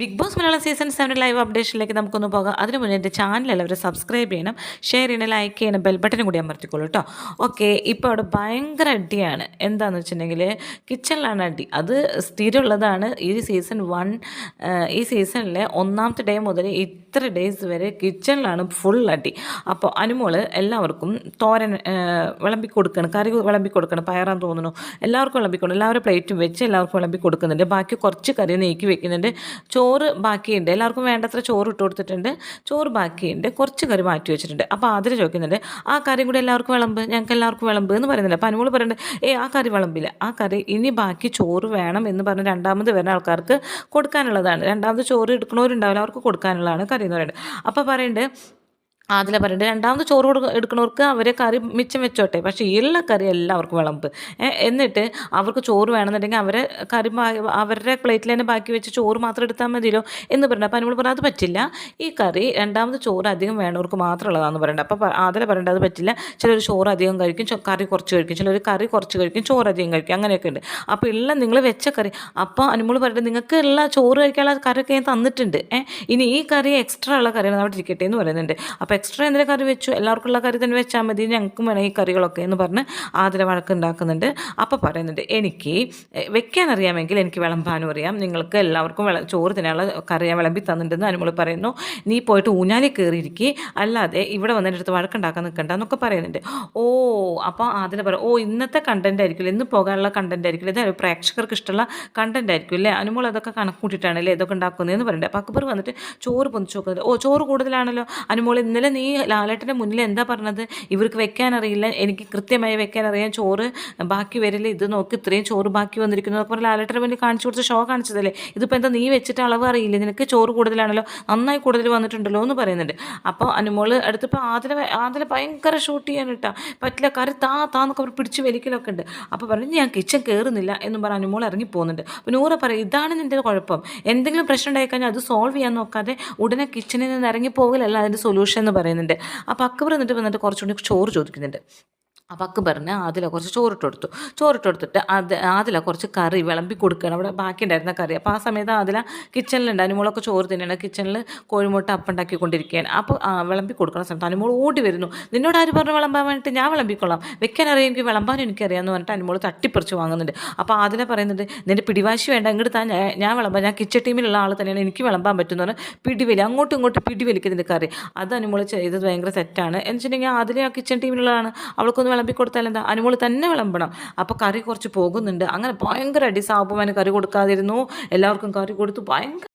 Big Boss Malayalam season 7 live അപ്ഡേഷനിലേക്ക് നമുക്കൊന്ന് പോകാം. അതിന് മുന്നേ എൻ്റെ ചാനൽ എല്ലാവരും സബ്സ്ക്രൈബ് ചെയ്യണം, ഷെയർ ചെയ്യണം, ലൈക്ക് ചെയ്യണം, ബെൽ ബട്ടനും കൂടി അമർത്തിക്കോളൂ കേട്ടോ. ഓക്കെ, ഇപ്പോൾ അവിടെ ഭയങ്കര അടിയാണ്. എന്താണെന്ന് വെച്ചിട്ടുണ്ടെങ്കിൽ കിച്ചണിലാണ് അടി. അത് സ്ഥിരമുള്ളതാണ് ഈ സീസൺ 1. ഈ സീസണിലെ ഒന്നാമത്തെ ഡേ മുതൽ ഇത്ര ഡേയ്സ് വരെ കിച്ചണിലാണ് ഫുൾ അടി. അപ്പോൾ അനുമോള് എല്ലാവർക്കും തോരൻ വിളമ്പി കൊടുക്കണം, കറി വിളമ്പി കൊടുക്കണം, പയറാന്ന് തോന്നുന്നു. എല്ലാവർക്കും വിളമ്പി കൊടുക്കണം, എല്ലാവരും പ്ലേറ്റും വെച്ച് എല്ലാവർക്കും വിളമ്പി കൊടുക്കുന്നുണ്ട്. ബാക്കി കുറച്ച് കറി നീക്കി വെക്കുന്നുണ്ട്. ചോറ് ബാക്കിയുണ്ട്, എല്ലാവർക്കും വേണ്ടത്ര ചോറ് ഇട്ട് കൊടുത്തിട്ടുണ്ട്. ചോറ് ബാക്കിയുണ്ട്, കുറച്ച് കറി മാറ്റി വെച്ചിട്ടുണ്ട്. അപ്പോൾ അതിൽ ചോദിക്കുന്നുണ്ട്, ആ കറിയും കൂടി എല്ലാവർക്കും വിളമ്പ്, ഞങ്ങൾക്ക് എല്ലാവർക്കും വിളമ്പ് എന്ന് പറയുന്നില്ല. അപ്പോൾ അനുമോള് പറയുന്നുണ്ട്, ആ കറി വിളമ്പില്ല, ആ കറി ഇനി ബാക്കി ചോറ് വേണം എന്ന് പറഞ്ഞ് രണ്ടാമത് വരുന്ന ആൾക്കാർക്ക് കൊടുക്കാനുള്ളതാണ്. രണ്ടാമത് ചോറ് എടുക്കണവരുണ്ടാവില്ല, അവർക്ക് കൊടുക്കാനുള്ളതാണ് കറി എന്ന് പറയുന്നത്. അപ്പോൾ പറയുന്നുണ്ട്, അതിലെ പറയുന്നത് രണ്ടാമത് ചോറ് എടുക്കുന്നവർക്ക് അവരെ കറി മിച്ചം വെച്ചോട്ടെ, പക്ഷേ ഉള്ള കറി എല്ലാവർക്കും വിളമ്പ്. എന്നിട്ട് അവർക്ക് ചോറ് വേണമെന്നുണ്ടെങ്കിൽ അവരെ കറി അവരുടെ പ്ലേറ്റിൽ തന്നെ ബാക്കി വെച്ച് ചോറ് മാത്രം എടുത്താൽ മതിയല്ലോ എന്ന് പറഞ്ഞു. അപ്പോൾ നമ്മൾ പറഞ്ഞു അത് പറ്റില്ല, ഈ കറി രണ്ടാമത് ചോറ് അധികം വേണവർക്ക് മാത്രമുള്ളതാണെന്ന് പറയണ്ട. അപ്പോൾ അതിലെ പറയേണ്ടത് അത് പറ്റില്ല, ചിലർ ചോറ് അധികം കഴിക്കും, കറി കുറച്ച് കഴിക്കും, ചിലർ കറി കുറച്ച് കഴിക്കും, ചോറ് അധികം കഴിക്കും, അങ്ങനെയൊക്കെ ഉണ്ട്. അപ്പോൾ നിങ്ങൾ വെച്ച കറി, അപ്പോൾ അനുമോള് പറയുന്നത് നിങ്ങൾക്ക് ഉള്ള ചോറ് കഴിക്കാനുള്ള കറിയൊക്കെ ഞാൻ തന്നിട്ടുണ്ട്, ഇനി ഈ കറി എക്സ്ട്രാ ഉള്ള കറിയാണ് അവിടെ ഇരിക്കട്ടെ എന്ന് പറയുന്നുണ്ട്. അപ്പോൾ എക്സ്ട്രാ എന്തെങ്കിലും കറി വെച്ചു, എല്ലാവർക്കും ഉള്ള കറി തന്നെ വെച്ചാൽ മതി, ഞങ്ങൾക്കും വേണം ഈ കറികളൊക്കെ എന്ന് പറഞ്ഞ് ആതിര വഴക്കുണ്ടാക്കുന്നുണ്ട്. അപ്പോൾ പറയുന്നുണ്ട്, എനിക്ക് വെക്കാൻ അറിയാമെങ്കിൽ എനിക്ക് വിളമ്പാനും അറിയാം, നിങ്ങൾക്ക് എല്ലാവർക്കും ചോറ് തിന്നാനുള്ള കറി ഞാൻ വിളമ്പി തന്നിട്ടുണ്ടെന്ന് അനുമോൾ പറയുന്നു. നീ പോയിട്ട് ഊഞ്ഞാലി കയറിയിരിക്കുക, അല്ലാതെ ഇവിടെ വന്നതിൻ്റെ അടുത്ത് വഴക്കുണ്ടാക്കാൻ നിൽക്കണ്ട എന്നൊക്കെ പറയുന്നുണ്ട്. അപ്പോൾ ആതിര പറയും, ഇന്നത്തെ കണ്ടന്റ് ആയിരിക്കില്ല, ഇന്ന് പോകാനുള്ള കണ്ടന്റ് ആയിരിക്കില്ല, ഇത് പ്രേക്ഷകർക്ക് ഇഷ്ടമുള്ള കണ്ടന്റ് ആയിരിക്കും അല്ലേ, അനുമോൾ അതൊക്കെ കണക്കൂട്ടിയിട്ടാണല്ലേ ഇതൊക്കെ ഉണ്ടാക്കുന്നതെന്ന് പറയുന്നുണ്ട്. അപ്പോൾ അക്ബർ വന്നിട്ട് ചോറ് പൊന്തിച്ച് നോക്കുന്നത്, ചോറ് കൂടുതലാണല്ലോ അനുമോൾ, ഇന്നലെ നീ ലാലേട്ടൻ്റെ മുന്നിൽ എന്താ പറഞ്ഞത്, ഇവർക്ക് വെക്കാനറിയില്ല, എനിക്ക് കൃത്യമായി വെക്കാനറിയാം, ചോറ് ബാക്കി വരില്ല, ഇത് നോക്കി ഇത്രയും ചോറ് ബാക്കി വന്നിരിക്കുന്നു എന്നൊക്കെ പറഞ്ഞാൽ ലാലേട്ടൻ്റെ മുന്നിൽ കാണിച്ചു കൊടുത്ത് ഷോ കാണിച്ചതല്ലേ, ഇതിപ്പോൾ എന്താ നീ വെച്ചിട്ട് അളവ് അറിയില്ല, നിനക്ക് ചോറ് കൂടുതലാണല്ലോ, നന്നായി കൂടുതൽ വന്നിട്ടുണ്ടല്ലോ എന്ന് പറയുന്നുണ്ട്. അപ്പോൾ അനുമോള് അടുത്തിപ്പോൾ ആതില ഭയങ്കര ഷൂട്ട് ചെയ്യാൻ ഇട്ടാ പറ്റില്ല, കറി താന്നൊക്കെ അവർ പിടിച്ച് വലിക്കലൊക്കെ ഉണ്ട്. അപ്പോൾ പറഞ്ഞു ഞാൻ കിച്ചൺ കയറുന്നില്ല എന്നും പറഞ്ഞ് അനുമോൾ ഇറങ്ങി പോകുന്നുണ്ട്. അപ്പോൾ നൂറ പറയും, ഇതാണ് നിൻ്റെ കുഴപ്പം, എന്തെങ്കിലും പ്രശ്നം ഉണ്ടായിക്കഴിഞ്ഞാൽ അത് സോൾവ് ചെയ്യാൻ നോക്കാതെ ഉടനെ കിച്ചണിൽ നിന്ന് ഇറങ്ങി പോകലല്ല അതിൻ്റെ സൊല്യൂഷൻ എന്ന് പറയുന്നുണ്ട്. അപ്പോൾ അക്ബർ വന്നിട്ട് കുറച്ചുകൂടി ചോറ് ചോദിക്കുന്നുണ്ട്. അപ്പോൾ അക്ബറിന് അതിൽ കുറച്ച് ചോറിട്ട് കൊടുത്തിട്ട് അതിൽ കുറച്ച് കറി വിളമ്പി കൊടുക്കുകയാണ്, അവിടെ ബാക്കി ഉണ്ടായിരുന്ന കറി. അപ്പോൾ ആ സമയത്ത് അതിൽ കിച്ചണിലുണ്ട്, അനുമോളൊക്കെ ചോറ് തിന്നണം, കിച്ചണിൽ കോഴിമുട്ട അപ്പുണ്ടാക്കിക്കൊണ്ടിരിക്കുകയാണ്. അപ്പോൾ വിളമ്പി കൊടുക്കുന്ന സമയത്ത് അനുമോൾ ഓടി വരുന്നു, നിന്നോട് ആര് പറഞ്ഞു വിളമ്പാൻ വേണ്ടിയിട്ട്, ഞാൻ വിളമ്പിക്കൊള്ളാം, വെക്കാനറിയാം, എനിക്ക് വിളമ്പാനും എനിക്കറിയാമെന്ന് പറഞ്ഞിട്ട് അനുമോൾ തട്ടിപ്പറിച്ച് വാങ്ങുന്നുണ്ട്. അപ്പോൾ അതിൽ പറയുന്നുണ്ട്, നിൻ്റെ പിടിവാശി വേണ്ട, ഇങ്ങോട്ട് താൻ ഞാൻ വിളമ്പാം, ഞാൻ കിച്ചൺ ടീമിലുള്ള ആൾ തന്നെയാണ്, എനിക്ക് വിളമ്പാൻ പറ്റുമെന്ന് പറഞ്ഞാൽ പിടിവലി, അങ്ങോട്ടും ഇങ്ങോട്ടും പിടിവലിക്കുന്നതിൻ്റെ കറി. അത് അനുമോൾ ചെയ്തത് ഭയങ്കര തെറ്റാണ് എന്ന് വെച്ചിട്ടുണ്ടെങ്കിൽ അതിൽ ആ കിച്ചൺ ടീമിലുള്ളതാണ്, അവൾക്കൊന്ന് വിളമ്പി കൊടുത്താൽ എന്താ, അനുമോൾ തന്നെ വിളമ്പണം. അപ്പോൾ കറി കുറച്ച് പോകുന്നുണ്ട്, അങ്ങനെ ഭയങ്കര അടി. സാബുമാന് കറി കൊടുക്കാതിരുന്നു, എല്ലാവർക്കും കറി കൊടുത്തു, ഭയങ്കര